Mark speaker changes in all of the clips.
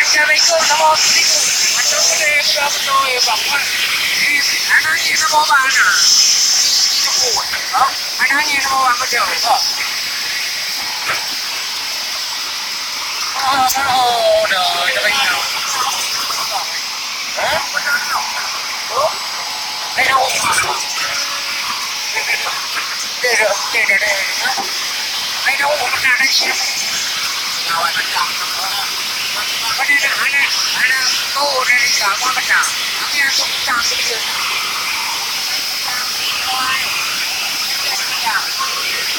Speaker 1: Assalamualaikum, Assalamualaikum. Macam boleh betul ya bang. Anaknya nama mana? Anaknya nama apa tu? Oh, dah, dah baik. Hah? Oh, dah tahu. Dah. Dah tahu mana nak siap. Awak macam. Pada anak kau dari kamu macam. Tapi aku tak begitu.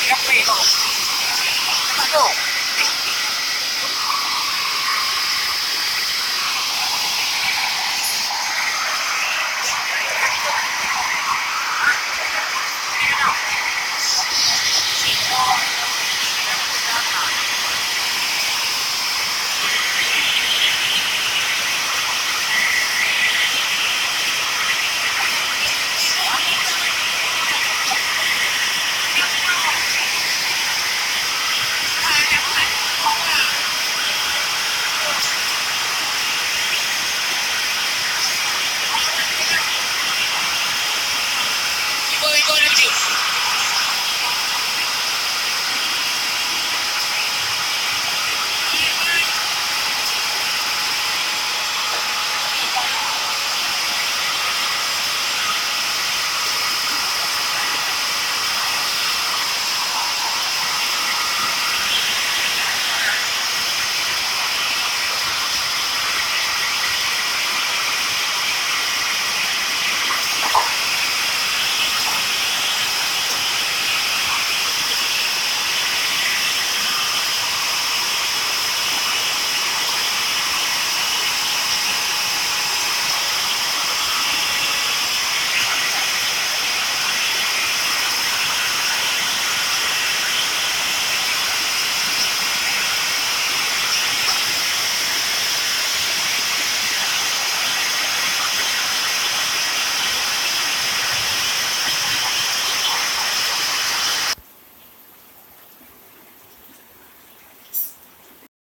Speaker 1: Yang pergi kau. Apa tu?